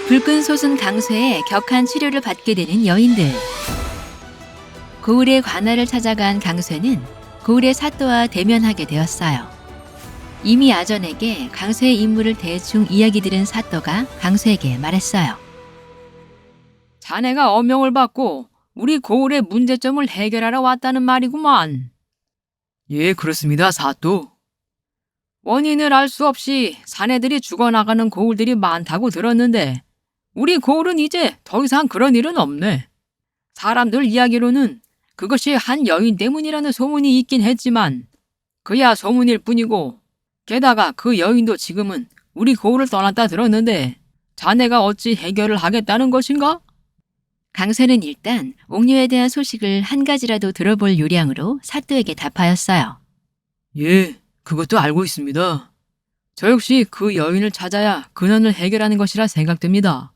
불끈 솟은 강쇠에 격한 치료를 받게 되는 여인들. 고을의 관아를 찾아간 강쇠는 고을의 사또와 대면하게 되었어요. 이미 아전에게 강쇠의 임무를 대충 이야기 들은 사또가 강쇠에게 말했어요. 자네가 어명을 받고 우리 고을의 문제점을 해결하러 왔다는 말이구만. 예, 그렇습니다, 사또. 원인을 알 수 없이 사내들이 죽어나가는 고을들이 많다고 들었는데 우리 고을은 이제 더 이상 그런 일은 없네. 사람들 이야기로는 그것이 한 여인 때문이라는 소문이 있긴 했지만 그야 소문일 뿐이고 게다가 그 여인도 지금은 우리 고을을 떠났다 들었는데 자네가 어찌 해결을 하겠다는 것인가? 강쇠는 일단 옥녀에 대한 소식을 한 가지라도 들어볼 요량으로 사또에게 답하였어요. 예, 그것도 알고 있습니다. 저 역시 그 여인을 찾아야 근원을 해결하는 것이라 생각됩니다.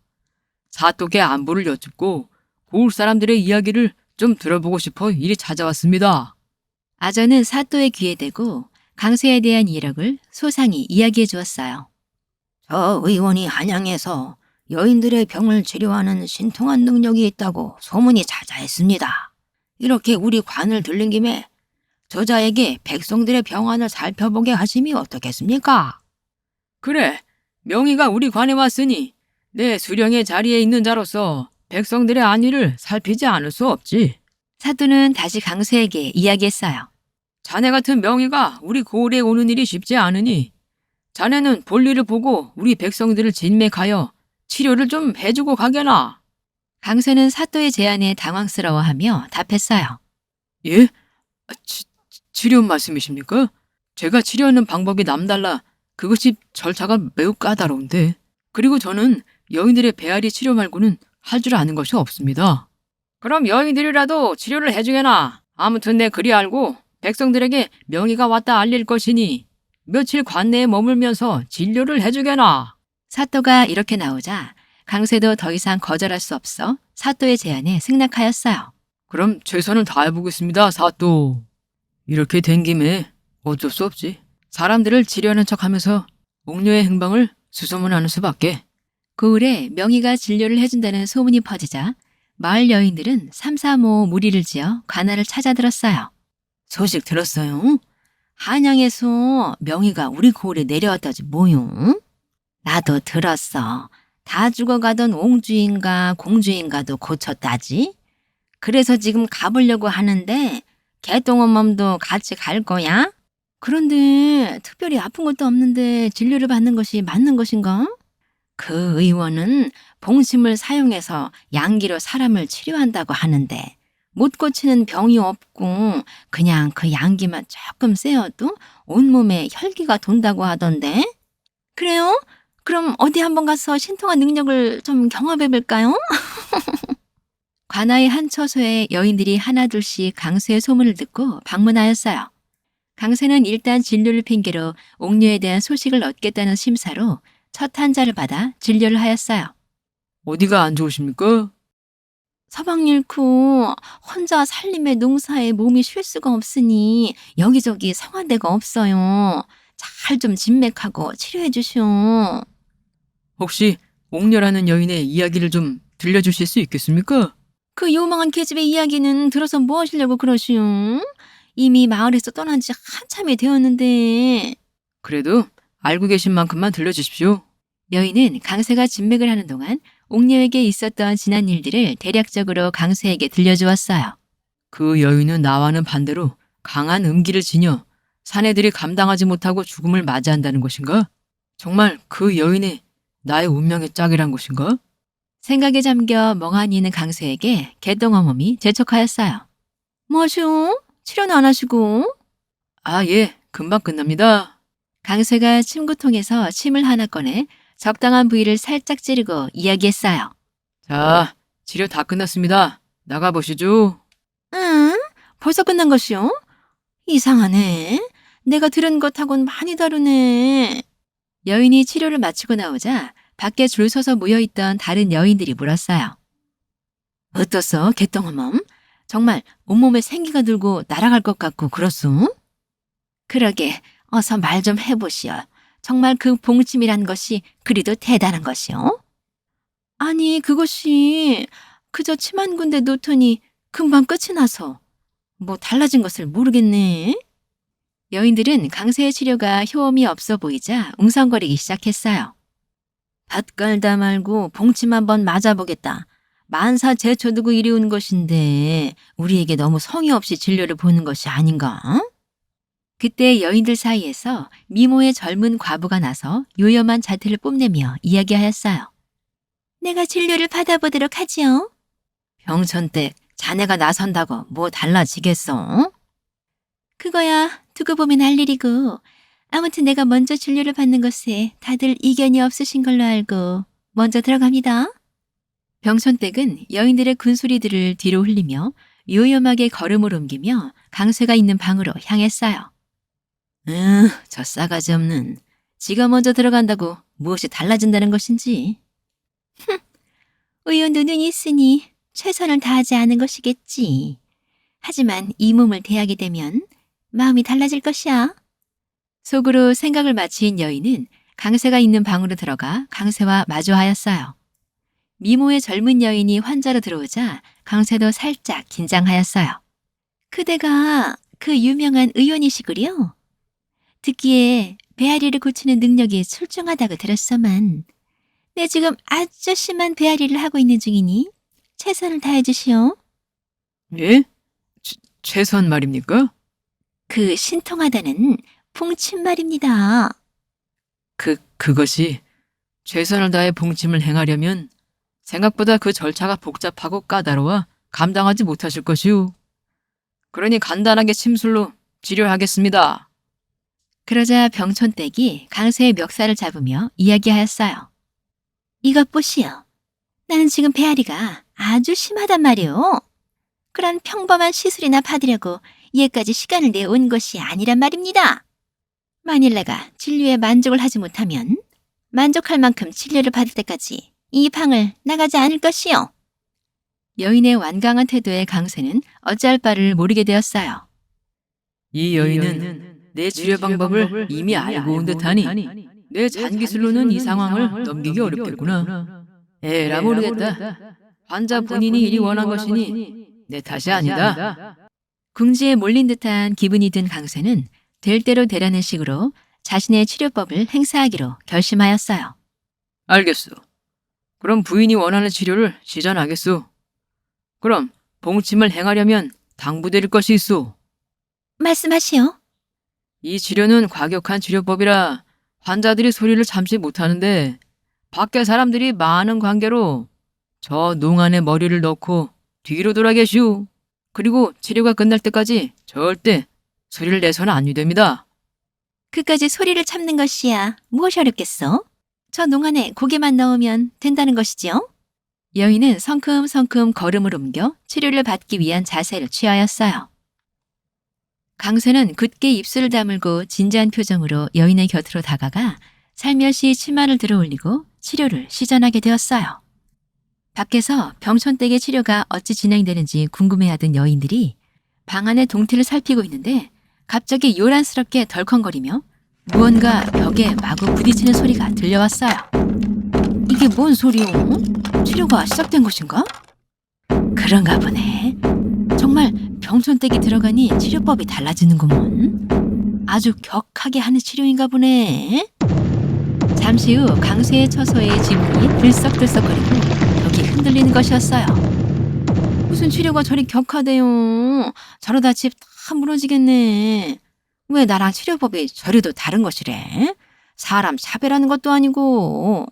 사또께 안부를 여쭙고 고을 사람들의 이야기를 좀 들어보고 싶어 이리 찾아왔습니다. 아전은 사또의 귀에 대고 강쇠에 대한 이력을 소상히 이야기해 주었어요. 저 의원이 한양에서 여인들의 병을 치료하는 신통한 능력이 있다고 소문이 자자했습니다. 이렇게 우리 관을 들린 김에 저자에게 백성들의 병환을 살펴보게 하심이 어떻겠습니까? 그래, 명의가 우리 관에 왔으니 내 수령의 자리에 있는 자로서 백성들의 안위를 살피지 않을 수 없지. 사또는 다시 강쇠에게 이야기했어요. 자네 같은 명의가 우리 고을에 오는 일이 쉽지 않으니 자네는 볼일을 보고 우리 백성들을 진맥하여 치료를 좀 해주고 가게나. 강쇠는 사또의 제안에 당황스러워하며 답했어요. 예? 치료 말씀이십니까? 제가 치료하는 방법이 남달라 그것이 절차가 매우 까다로운데 그리고 저는 여인들의 배앓이 치료 말고는 할 줄 아는 것이 없습니다. 그럼 여인들이라도 치료를 해주게나. 아무튼 내 그리 알고 백성들에게 명의가 왔다 알릴 것이니 며칠 관내에 머물면서 진료를 해주게나. 사또가 이렇게 나오자 강쇠도 더 이상 거절할 수 없어 사또의 제안에 승낙하였어요. 그럼 최선을 다해보겠습니다, 사또. 이렇게 된 김에 어쩔 수 없지. 사람들을 치료하는 척하면서 옥녀의 행방을 수소문하는 수밖에. 고을에 명의가 진료를 해준다는 소문이 퍼지자 마을 여인들은 삼삼오오 무리를 지어 관아를 찾아들었어요. 소식 들었어요? 한양에서 명의가 우리 고을에 내려왔다지 뭐요? 나도 들었어. 다 죽어가던 옹주인가 공주인가도 고쳤다지? 그래서 지금 가보려고 하는데 개똥엄맘도 같이 갈 거야? 그런데 특별히 아픈 것도 없는데 진료를 받는 것이 맞는 것인가? 그 의원은 봉심을 사용해서 양기로 사람을 치료한다고 하는데 못 고치는 병이 없고 그냥 그 양기만 조금 쐬어도 온몸에 혈기가 돈다고 하던데. 그래요? 그럼 어디 한번 가서 신통한 능력을 좀 경험해 볼까요? 관아의 한 처소에 여인들이 하나둘씩 강쇠의 소문을 듣고 방문하였어요. 강쇠는 일단 진료를 핑계로 옥녀에 대한 소식을 얻겠다는 심사로 첫 한자를 받아 진료를 하였어요. 어디가 안 좋으십니까? 서방 잃고 혼자 살림의 농사에 몸이 쉴 수가 없으니 여기저기 성한 데가 없어요. 잘 좀 진맥하고 치료해 주시오. 혹시 옥녀라는 여인의 이야기를 좀 들려주실 수 있겠습니까? 그 요망한 계집의 이야기는 들어서 뭐 하시려고 그러시오? 이미 마을에서 떠난 지 한참이 되었는데. 그래도 알고 계신 만큼만 들려주십시오. 여인은 강쇠가 진맥을 하는 동안 옥녀에게 있었던 지난 일들을 대략적으로 강쇠에게 들려주었어요. 그 여인은 나와는 반대로 강한 음기를 지녀 사내들이 감당하지 못하고 죽음을 맞이한다는 것인가? 정말 그 여인이 나의 운명의 짝이란 것인가? 생각에 잠겨 멍하니 있는 강쇠에게 개똥어멈이 재촉하였어요. 뭐시오? 치료는 안 하시고? 아, 예, 금방 끝납니다. 강쇠가 침구통에서 침을 하나 꺼내 적당한 부위를 살짝 찌르고 이야기했어요. 자, 치료 다 끝났습니다. 나가보시죠. 응? 벌써 끝난 것이오? 이상하네. 내가 들은 것하고는 많이 다르네. 여인이 치료를 마치고 나오자 밖에 줄 서서 모여있던 다른 여인들이 물었어요. 어떻소, 개똥어멈? 정말 온몸에 생기가 들고 날아갈 것 같고 그렇소? 그러게, 어서 말 좀 해보시오. 정말 그 봉침이란 것이 그리도 대단한 것이오? 아니, 그것이 그저 침 한 군데 놓더니 금방 끝이 나서 뭐 달라진 것을 모르겠네. 여인들은 강쇠의 치료가 효험이 없어 보이자 웅성거리기 시작했어요. 밭 깔다 말고 봉침 한번 맞아보겠다. 만사 제초 두고 이리 온 것인데 우리에게 너무 성의 없이 진료를 보는 것이 아닌가? 그때 여인들 사이에서 미모의 젊은 과부가 나서 요염한 자태를 뽐내며 이야기하였어요. 내가 진료를 받아보도록 하지요. 병천댁, 자네가 나선다고 뭐 달라지겠어? 그거야 두고 보면 할 일이고 아무튼 내가 먼저 진료를 받는 것에 다들 이견이 없으신 걸로 알고 먼저 들어갑니다. 병천댁은 여인들의 군소리들을 뒤로 흘리며 요염하게 걸음을 옮기며 강쇠가 있는 방으로 향했어요. 저 싸가지 없는. 지가 먼저 들어간다고 무엇이 달라진다는 것인지. 의원도 눈이 있으니 최선을 다하지 않은 것이겠지. 하지만 이 몸을 대하게 되면 마음이 달라질 것이야. 속으로 생각을 마친 여인은 강쇠가 있는 방으로 들어가 강쇠와 마주하였어요. 미모의 젊은 여인이 환자로 들어오자 강쇠도 살짝 긴장하였어요. 그대가 그 유명한 의원이시구려. 듣기에 배앓이를 고치는 능력이 출중하다고 들었어만 내 지금 아주 심한 배앓이를 하고 있는 중이니 최선을 다해 주시오. 예? 최선 말입니까? 그 신통하다는 봉침 말입니다. 그것이 최선을 다해 봉침을 행하려면 생각보다 그 절차가 복잡하고 까다로워 감당하지 못하실 것이오. 그러니 간단하게 침술로 치료하겠습니다. 그러자 병촌댁이 강쇠의 멱살을 잡으며 이야기하였어요. 이것 보시오. 나는 지금 배앓이가 아주 심하단 말이오. 그런 평범한 시술이나 받으려고 얘까지 시간을 내온 것이 아니란 말입니다. 만일 내가 진료에 만족을 하지 못하면 만족할 만큼 진료를 받을 때까지 이 방을 나가지 않을 것이오. 여인의 완강한 태도에 강쇠는 어찌할 바를 모르게 되었어요. 이 여인은 내 치료 방법을 이미 알고 온 듯하니 내 잔기술로는 이 상황을 넘기기 어렵겠구나. 에라 모르겠다. 환자 본인이 이리 원한 것이니 내 탓이 아니다. 궁지에 몰린 듯한 기분이 든 강쇠는 될 대로 되라는 식으로 자신의 치료법을 행사하기로 결심하였어요. 알겠소. 그럼 부인이 원하는 치료를 시전하겠소. 그럼 봉침을 행하려면 당부드릴 것이 있소. 말씀하시오. 이 치료는 과격한 치료법이라 환자들이 소리를 참지 못하는데 밖에 사람들이 많은 관계로 저 농안에 머리를 넣고 뒤로 돌아 계시오. 그리고 치료가 끝날 때까지 절대 소리를 내서는 안 됩니다. 그까지 소리를 참는 것이야 무엇이 어렵겠어? 저 농안에 고개만 넣으면 된다는 것이지요? 여인은 성큼성큼 걸음을 옮겨 치료를 받기 위한 자세를 취하였어요. 강쇠는 굳게 입술을 다물고 진지한 표정으로 여인의 곁으로 다가가 살며시 치마를 들어 올리고 치료를 시전하게 되었어요. 밖에서 병촌댁의 치료가 어찌 진행되는지 궁금해하던 여인들이 방 안의 동태를 살피고 있는데 갑자기 요란스럽게 덜컹거리며 무언가 벽에 마구 부딪히는 소리가 들려왔어요. 이게 뭔 소리오? 치료가 시작된 것인가? 그런가 보네. 정말 병촌댁이 들어가니 치료법이 달라지는구먼. 아주 격하게 하는 치료인가 보네. 잠시 후 강쇠의 처소에 지문이 들썩들썩거리고 벽이 흔들리는 것이었어요. 무슨 치료가 저리 격하대요. 저러다 집 다 무너지겠네. 왜 나랑 치료법이 저리도 다른 것이래? 사람 차별하는 것도 아니고.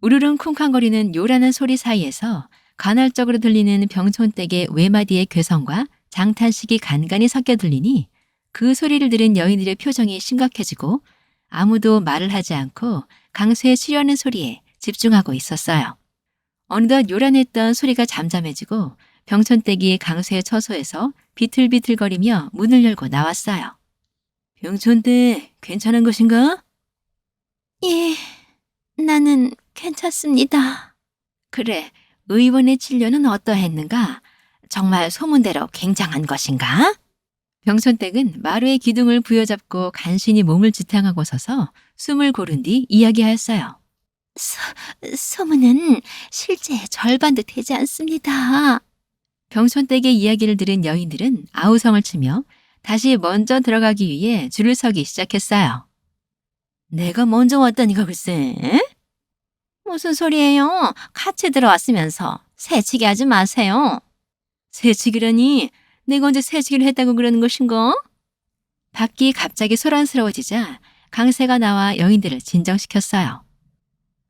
우르릉 쿵쾅거리는 요란한 소리 사이에서 간헐적으로 들리는 병촌댁의 외마디의 괴성과 장탄식이 간간히 섞여 들리니 그 소리를 들은 여인들의 표정이 심각해지고 아무도 말을 하지 않고 강쇠의 치려는 소리에 집중하고 있었어요. 어느덧 요란했던 소리가 잠잠해지고 병촌댁이 강쇠의 처소에서 비틀비틀거리며 문을 열고 나왔어요. 병촌댁 괜찮은 것인가? 예, 나는 괜찮습니다. 그래, 의원의 진료는 어떠했는가? 정말 소문대로 굉장한 것인가? 병촌댁은 마루의 기둥을 부여잡고 간신히 몸을 지탱하고 서서 숨을 고른 뒤 이야기하였어요. 소문은 실제 절반도 되지 않습니다. 병촌댁의 이야기를 들은 여인들은 아우성을 치며 다시 먼저 들어가기 위해 줄을 서기 시작했어요. 내가 먼저 왔다니까 글쎄. 무슨 소리예요? 같이 들어왔으면서 새치기 하지 마세요. 새치기라니? 내가 언제 새치기를 했다고 그러는 것인가? 밖이 갑자기 소란스러워지자 강세가 나와 여인들을 진정시켰어요.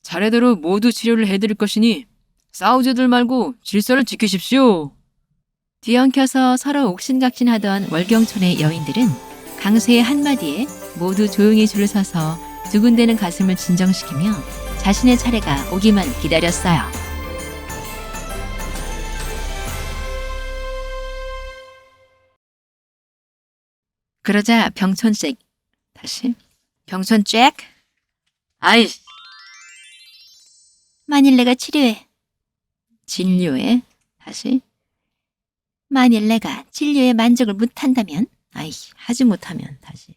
차례대로 모두 치료를 해드릴 것이니 싸우지들 말고 질서를 지키십시오. 뒤엉켜서 서로 옥신각신하던 월경촌의 여인들은 강세의 한마디에 모두 조용히 줄을 서서 두근대는 가슴을 진정시키며 자신의 차례가 오기만 기다렸어요. 그러자 병촌잭 병촌잭 아이, 만일 내가 진료에 만일 내가 진료에 만족을 못한다면? 하지 못하면 다시